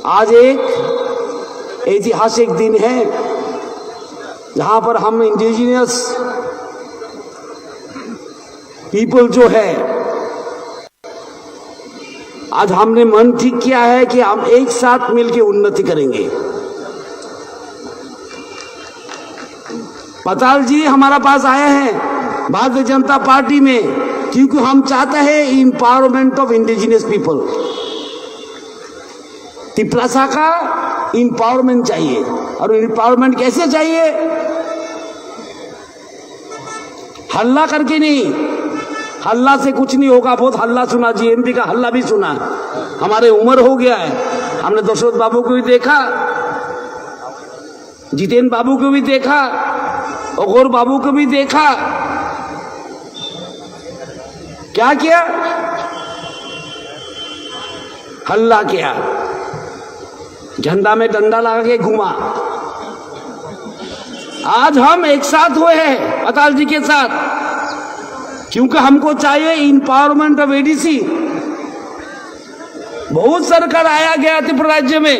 आज एक ऐतिहासिक दिन है जहां पर हम इंडिजिनियस पीपल जो है, आज हमने मन ठीक किया है कि हम एक साथ मिलकर उन्नति करेंगे। पताल जी हमारा पास आए हैं भारतीय जनता पार्टी में, क्योंकि हम चाहते हैं इंपावरमेंट ऑफ इंडिजिनियस पीपल। तिपलासा का इंपावरमेंट चाहिए, और इंपावरमेंट कैसे चाहिए? हल्ला करके नहीं, हल्ला से कुछ नहीं होगा। बहुत हल्ला सुना, जीएमपी का हल्ला भी सुना, हमारे उम्र हो गया है। हमने दशरथ बाबू को भी देखा, जितेंद्र बाबू को भी देखा, और बाबू को भी देखा। क्या किया? हल्ला किया, झंडा में डंडा लगा के घुमा। आज हम एक साथ हुए हैं अकाल जी के साथ, क्योंकि हमको चाहिए इंपावरमेंट ऑफ एडीसी। बहुत सरकार आया गया त्रिपुरा राज्य में,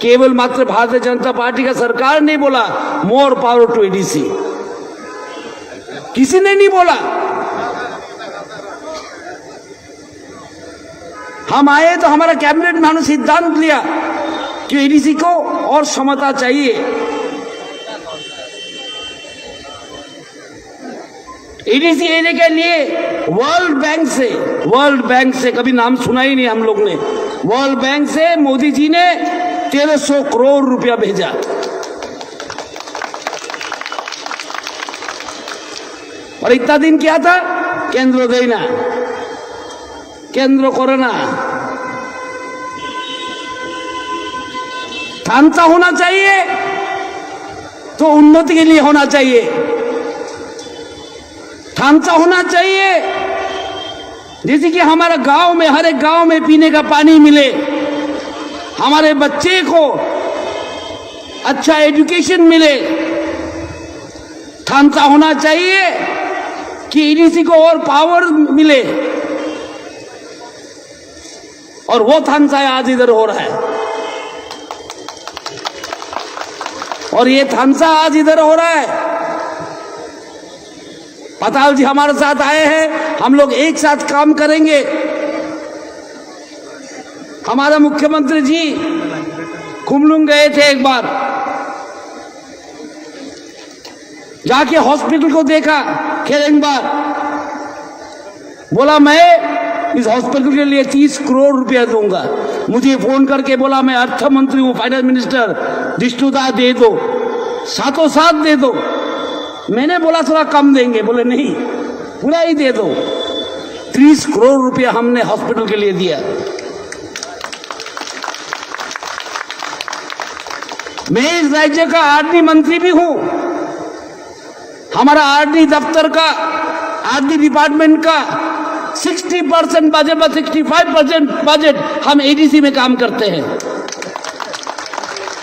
केवल मात्र भारतीय जनता पार्टी का सरकार नहीं बोला मोर पावर टू एडीसी, किसी ने नहीं बोला। हम आए तो हमारा कैबिनेट में हमने सिद्धांत लिया कि एडीसी को और क्षमता चाहिए। एडीसी लेने के लिए वर्ल्ड बैंक से कभी नाम सुना ही नहीं हम लोग ने, वर्ल्ड बैंक से मोदी जी ने 1300 करोड़ रुपया भेजा। और इतना दिन क्या था? केंद्र देना, केंद्र कोरोना थानसा होना चाहिए, तो उन्नति के लिए होना चाहिए। थानसा होना चाहिए जैसे कि हमारा गांव में, हर एक गांव में पीने का पानी मिले, हमारे बच्चे को अच्छा एजुकेशन मिले। थानसा होना चाहिए कि एडीसी को और पावर मिले, और वो थानसा आज इधर हो रहा है, और ये थानसा आज इधर हो रहा है। पताल जी हमारे साथ आए हैं, हम लोग एक साथ काम करेंगे। हमारा मुख्यमंत्री जी खुमलुंग गए थे एक बार, जाके हॉस्पिटल को देखा खेरेंगबार, बोला मैं इस हॉस्पिटल के लिए 30 करोड़ रुपया दूंगा। मुझे फोन करके बोला मैं अर्थ मंत्री हूं, फाइनेंस मिनिस्टर, जिष्णुदा दे दो, सातों साथ दे दो। मैंने बोला थोड़ा कम देंगे, बोले नहीं पूरा ही दे दो। 30 करोड़ रुपया हमने हॉस्पिटल के लिए दिया। मैं इस राज्य का आरडी मंत्री भी हूं। हमारा आरडी दफ्तर का, आरडी डिपार्टमेंट का 60% बजट, 65% बजट हम एडीसी में काम करते हैं।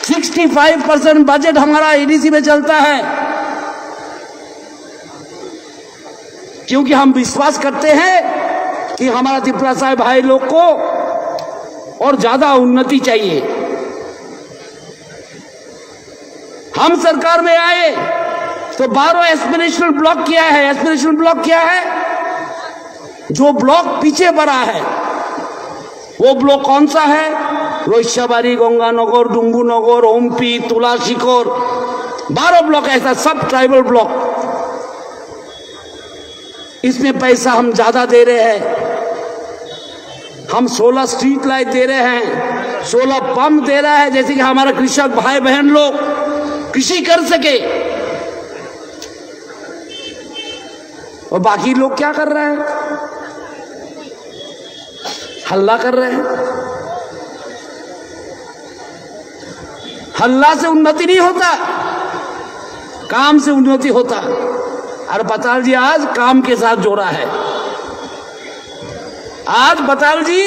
65% बजट हमारा एडीसी में चलता है, क्योंकि हम विश्वास करते हैं कि हमारा त्रिपुरा साहिब भाई लोग को और ज्यादा उन्नति चाहिए। हम सरकार में आए तो 12 एस्पिरेशनल ब्लॉक किया है। एस्पिरेशनल ब्लॉक क्या है? जो ब्लॉक पीछे बढ़ा है, वो ब्लॉक कौन सा है? रोहिशाबारी, गंगानगर, डुंगुनगर, ओमपी, तुलाशिकोर, 12 ब्लॉक ऐसा, सब ट्राइबल ब्लॉक। इसमें पैसा हम ज्यादा दे रहे हैं। हम 16 स्ट्रीट लाइट दे रहे हैं, 16 पंप दे रहा है, जैसे कि हमारा कृषक भाई बहन लोग कृषि कर सके। और बाकी लोग क्या कर रहे हैं? हल्ला कर रहे हैं। हल्ला से उन्नति नहीं होता, काम से उन्नति होता। और पताल जी आज काम के साथ जोड़ा है। आज पताल जी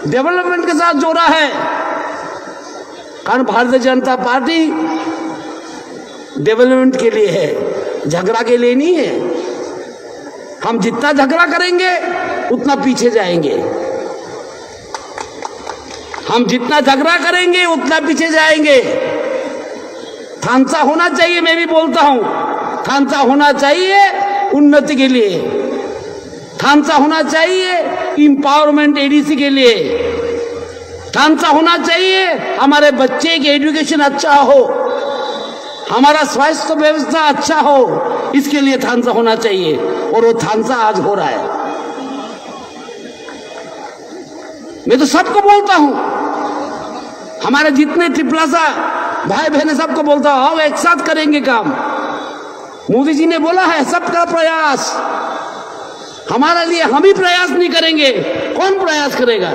डेवलपमेंट के साथ जोड़ा है, कारण भारतीय जनता पार्टी डेवलपमेंट के लिए है, झगड़ा के लिए नहीं है। हम जितना झगड़ा करेंगे उतना पीछे जाएंगे। हम जितना झगड़ा करेंगे उतना पीछे जाएंगे। थांसा होना चाहिए, मैं भी बोलता हूं, थांसा होना चाहिए उन्नति के लिए, थांसा होना चाहिए इंपावरमेंट एडीसी के लिए, थांसा होना चाहिए हमारे बच्चे की एजुकेशन अच्छा हो, हमारा स्वास्थ्य व्यवस्था अच्छा हो, इसके लिए थांसा होना चाहिए। और वो थांसा आज हो रहा है। मैं तो सबको बोलता हूं, हमारे जितने ट्रिपलासा भाई बहने सबको बोलता हूं, आओ एक साथ करेंगे काम। मोदी जी ने बोला है सबका प्रयास, हमारे लिए हम ही प्रयास नहीं करेंगे, कौन प्रयास करेगा?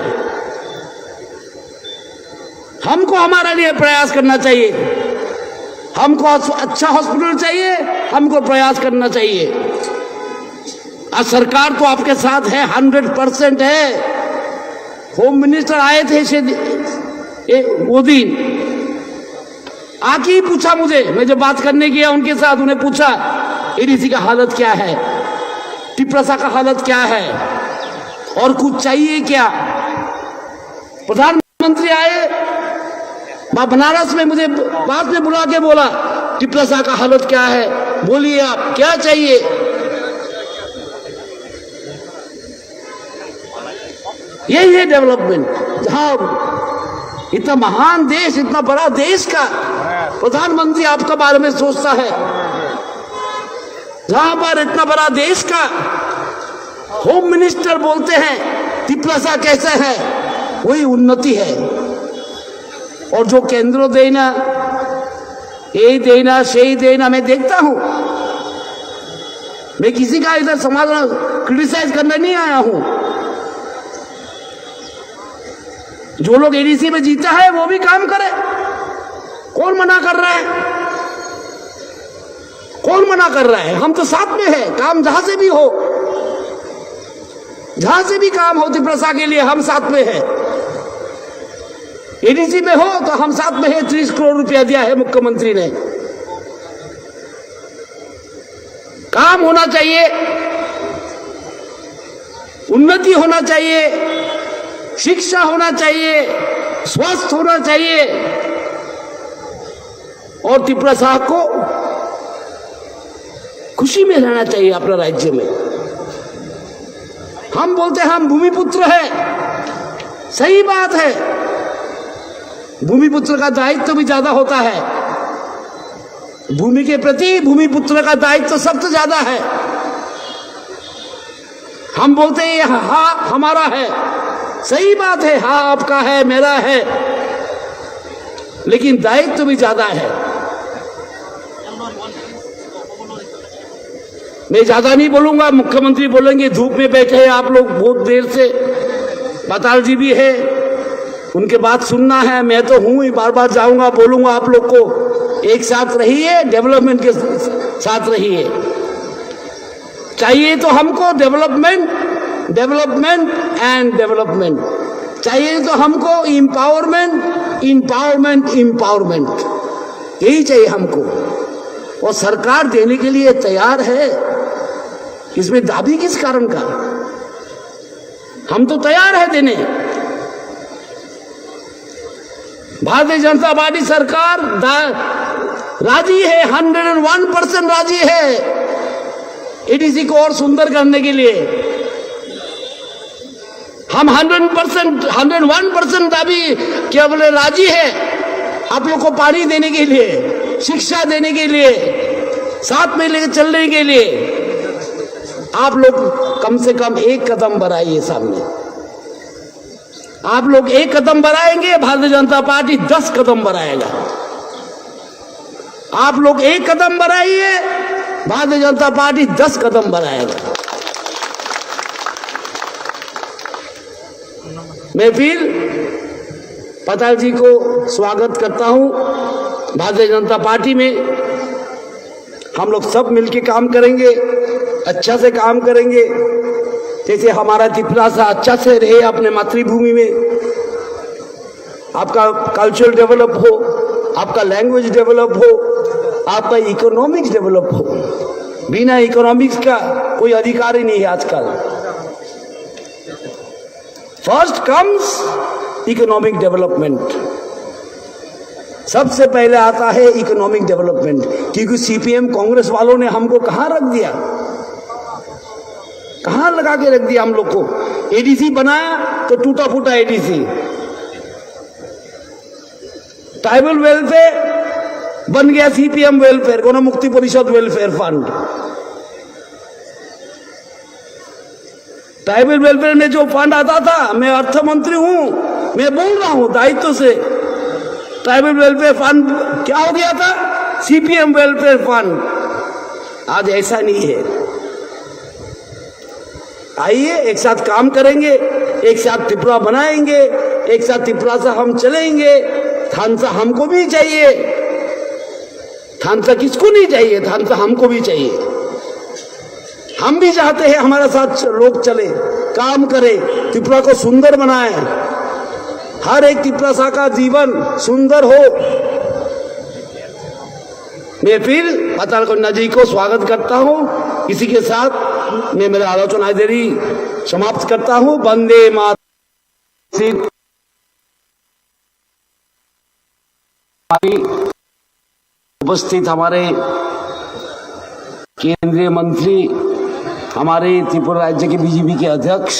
हमको हमारे लिए प्रयास करना चाहिए, हमको अच्छा हॉस्पिटल चाहिए, हमको प्रयास करना चाहिए। और सरकार तो आपके साथ है, 100% है। होम मिनिस्टर आए थे वो दिन, आके ही पूछा मुझे, मैं जब बात करने गया उनके साथ, उन्हें पूछा एडीसी का हालत क्या है, टिपरासा का हालत क्या है, और कुछ चाहिए क्या? प्रधानमंत्री आए बनारस में, मुझे बाद में बुला के बोला टिपरासा का हालत क्या है, बोलिए आप क्या चाहिए? यही है डेवलपमेंट। जहां इतना महान देश, इतना बड़ा देश का प्रधानमंत्री आपका बारे में सोचता है, जहां पर इतना बड़ा देश का होम मिनिस्टर बोलते हैं टिपरासा कैसा है, वही उन्नति है। और जो केंद्र देना, यही देना, सही देना, मैं देखता हूं, मैं किसी का इधर समाधान क्रिटिसाइज करने नहीं आया हूं। जो लोग एडीसी में जीता है वो भी काम करे, कौन मना कर रहा है? कौन मना कर रहा है? हम तो साथ में है, काम जहां से भी हो, जहां से भी काम हो टिपरासा के लिए हम साथ में है। एडीसी में हो तो हम साथ में है। 30 करोड़ रुपया दिया है मुख्यमंत्री ने। काम होना चाहिए, उन्नति होना चाहिए, शिक्षा होना चाहिए, स्वास्थ्य होना चाहिए, और टिपरासा को खुशी में रहना चाहिए अपने राज्य में। हम बोलते हैं हम भूमिपुत्र है, सही बात है, भूमिपुत्र का दायित्व भी ज्यादा होता है, भूमि के प्रति भूमिपुत्र का दायित्व सबसे ज्यादा है। हम बोलते हैं हाँ हमारा है, सही बात है, हाँ आपका है, मेरा है, लेकिन दायित्व भी ज्यादा है। मैं ज्यादा नहीं बोलूंगा, मुख्यमंत्री बोलेंगे धूप में बैठे हैं आप लोग बहुत देर से, बताल जी भी है, उनके बात सुनना है, मैं तो हूं ही, बार बार जाऊंगा, बोलूंगा आप लोग को एक साथ रहिए, डेवलपमेंट के साथ रहिए। चाहिए तो हमको डेवलपमेंट, डेवलपमेंट एंड डेवलपमेंट चाहिए, तो हमको इंपावरमेंट, इंपावरमेंट, इंपावरमेंट, यही चाहिए हमको। और सरकार देने के लिए तैयार है, इसमें दाबी किस कारण का? हम तो तैयार है देने। भारतीय जनता पार्टी सरकार राजी है, 101% राजी है एडीसी को और सुंदर करने के लिए। हम 101% दाबी क्या बोले राजी है आप लोग को पानी देने के लिए, शिक्षा देने के लिए, साथ में लेकर चलने के लिए। आप लोग कम से कम एक कदम बढ़ाइए सामने। आप लोग एक कदम बढ़ाएंगे, भारतीय जनता पार्टी 10 कदम बढ़ाएगा। आप लोग एक कदम बढ़ाइए, भारतीय जनता पार्टी 10 कदम बढ़ाएगा। मैं फिर पताल जी को स्वागत करता हूं भारतीय जनता पार्टी में। हम लोग सब मिलके काम करेंगे, अच्छा से काम करेंगे, जैसे हमारा टिपरासा अच्छा से रहे अपने मातृभूमि में, आपका कल्चर डेवलप हो, आपका लैंग्वेज डेवलप हो, आपका इकोनॉमिक्स डेवलप हो। बिना इकोनॉमिक्स का कोई अधिकार ही नहीं है आजकल। First comes economic development. सबसे पहले आता है इकोनॉमिक डेवलपमेंट, क्योंकि सीपीएम कांग्रेस वालों ने हमको कहां रख दिया, कहां लगा के रख दिया हम लोग को। एडीसी बनाया तो टूटा फूटा एडीसी, ट्राइबल वेलफेयर बन गया सीपीएम वेलफेयर, गण मुक्ति परिषद वेलफेयर फंड। ट्राइबल वेलफेयर में जो फंड आता था, मैं अर्थ मंत्री हूं, मैं बोल रहा हूं दायित्व से, ट्राइबल वेलफेयर फंड क्या हो गया था, सीपीएम वेलफेयर फंड। आज ऐसा नहीं है। आइए एक साथ काम करेंगे, एक साथ त्रिपुरा बनाएंगे, एक साथ त्रिपुरा से हम चलेंगे। थानसा हमको भी चाहिए, थानसा किसको नहीं चाहिए, थानसा हमको भी चाहिए। हम भी चाहते हैं हमारे साथ लोग चले, काम करें, त्रिपुरा को सुंदर बनाए, हर एक त्रिपुरा का जीवन सुंदर हो। मैं फिर पाताल कन्या जी को स्वागत करता हूं। इसी के साथ मैं मेरा आलोचना देरी समाप्त करता हूं। वंदे मातरम। उपस्थित हमारे केंद्रीय मंत्री, हमारे त्रिपुरा राज्य के बीजेपी के अध्यक्ष